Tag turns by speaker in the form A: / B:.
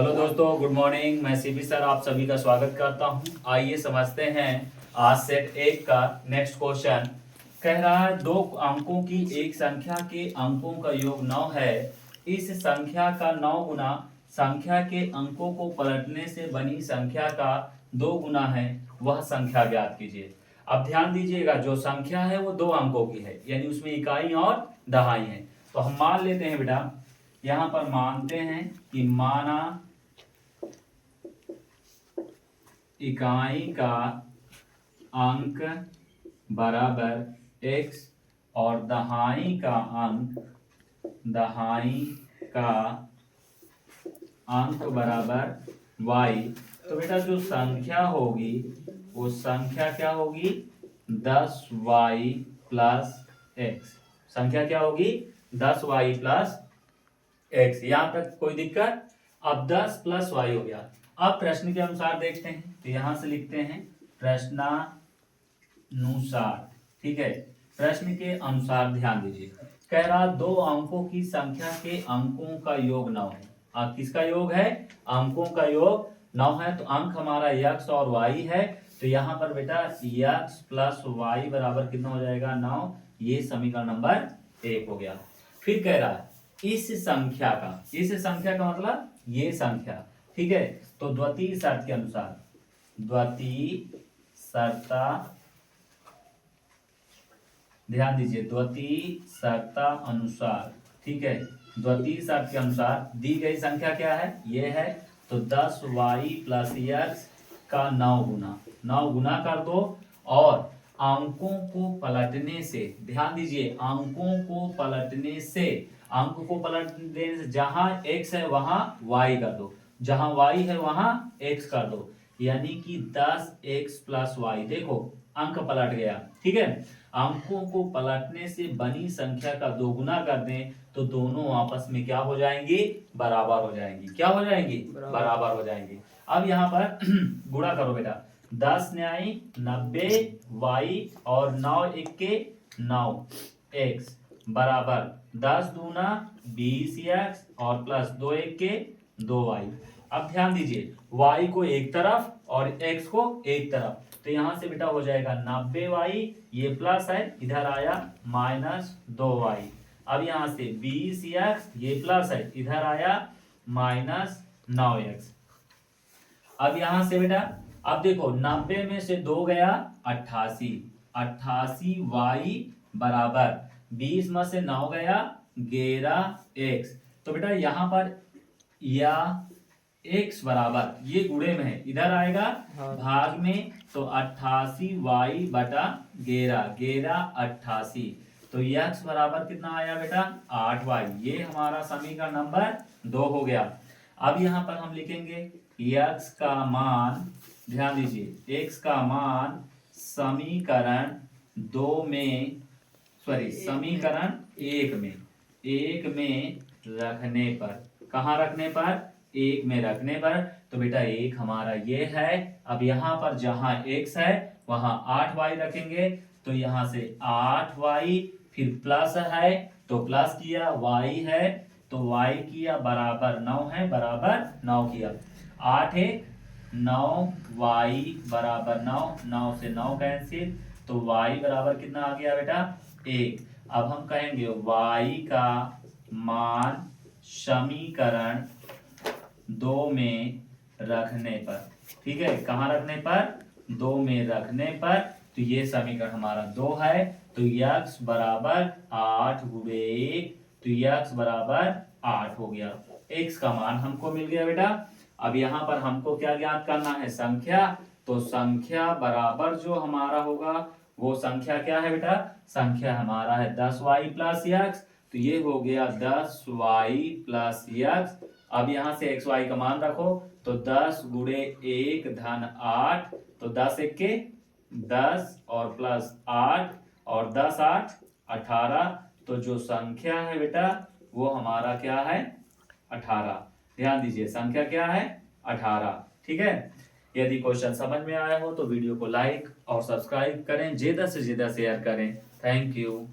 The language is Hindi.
A: हेलो दोस्तों, गुड मॉर्निंग। मैं सीपी सर आप सभी का स्वागत करता हूं। आइए समझते हैं आज सेट 1 का नेक्स्ट क्वेश्चन। कह रहा है दो अंकों की एक संख्या के अंकों का योग 9 है। इस संख्या का 9 गुना संख्या के अंकों को पलटने से बनी संख्या का 2 गुना है, वह संख्या ज्ञात कीजिए। अब ध्यान दीजिएगा, जो संख्या है वो 2 अंकों की है, यानी उसमें इकाई और दहाई है। तो हम मान लेते हैं बेटा, यहां पर मानते हैं कि माना इकाई का अंक बराबर x और दहाई का अंक बराबर y। तो बेटा जो संख्या होगी वो संख्या क्या होगी, 10y प्लस x। संख्या क्या होगी, 10y प्लस x। यहां तक कोई दिक्कत? अब 10 प्लस y हो गया। अब प्रश्न के अनुसार देखते हैं, तो यहां से लिखते हैं प्रश्नानुसार। ठीक है, प्रश्न के अनुसार ध्यान दीजिए। कह रहा दो अंकों की संख्या के अंकों का योग 9 है। अब किसका योग है? अंकों का योग 9 है। तो अंक हमारा x और y है। तो यहाँ पर बेटा x प्लस वाई बराबर कितना हो जाएगा, 9। ये समीकरण नंबर 1 हो गया। फिर कह रहा है इस संख्या का मतलब ये संख्या। ठीक है, तो द्वितीय शर्त के अनुसार, ध्यान दीजिए, द्वितीय शर्त अनुसार। ठीक है, द्वितीय शर्त के अनुसार दी गई संख्या क्या है, ये है। तो 10y प्लस x का 9 गुना कर दो और अंकों को पलटने से, ध्यान दीजिए, अंकों को पलटने से, अंक को पलटने से जहां x है वहां y कर दो, जहां y है वहां x कर दो, यानी कि 10x प्लस वाई। देखो अंक पलट गया। ठीक है, अंकों को पलटने से बनी संख्या का 2 गुना कर दें तो दोनों आपस में क्या हो जाएंगी, बराबर हो जाएंगी। क्या हो जाएंगी, बराबर हो जाएंगी। अब यहाँ पर गुणा करो बेटा, 10 न्याय 90y और 9 इक्के 9x बराबर 10 दूना 20x और प्लस 2 इक्के 2y। अब ध्यान दीजिए, y को एक तरफ और x को एक तरफ, तो यहां से बेटा हो जाएगा 90y, ये प्लस है, इधर आया माइनस 2y। अब यहां से 20x, ये प्लस है, इधर आया माइनस 9x। अब यहां से बेटा, अब देखो 90 में से 2 गया 88, 88y बराबर 20 में से 9 गया 11x। तो बेटा यहां पर या x बराबर, ये गुणे में है, इधर आएगा भाग में, तो 88y बटा 11 88। तो x बराबर कितना आया बेटा, 8y। ये हमारा समीकरण नंबर 2 हो गया। अब यहाँ पर हम लिखेंगे x का मान, ध्यान दीजिए, x का मान समीकरण 2 में, समीकरण 1 में रखने पर, कहाँ रखने पर, 1 में रखने पर, तो बेटा 1 हमारा ये है। अब यहाँ पर जहां x है वहां 8y रखेंगे, तो यहाँ से 8y, फिर प्लस है तो प्लस किया, y है तो y किया, बराबर 9 है, बराबर 9 किया। 8 है 9y बराबर 9 से 9 कैंसिल, तो y बराबर कितना आ गया बेटा, 1। अब हम कहेंगे y का मान समीकरण 2 में रखने पर, ठीक है, कहाँ रखने पर, 2 में रखने पर, तो ये समीकरण हमारा 2 है। तो x बराबर 8 गुणे 1, तो x बराबर 8 हो गया। x का मान हमको मिल गया बेटा। अब यहाँ पर हमको क्या ज्ञात करना है, संख्या। तो संख्या बराबर जो हमारा होगा वो संख्या क्या है बेटा, संख्या हमारा है 10y प्लस x। तो ये हो गया 10y प्लस x। अब यहाँ से xy का मान रखो, तो 10 गुणे 1 धन 8, तो 10 1 10 और प्लस 8 और 10 8 18। तो जो संख्या है बेटा वो हमारा क्या है, 18। ध्यान दीजिए, संख्या क्या है, 18। ठीक है, यदि क्वेश्चन समझ में आया हो तो वीडियो को लाइक और सब्सक्राइब करें, ज्यादा से ज्यादा शेयर करें। Thank you.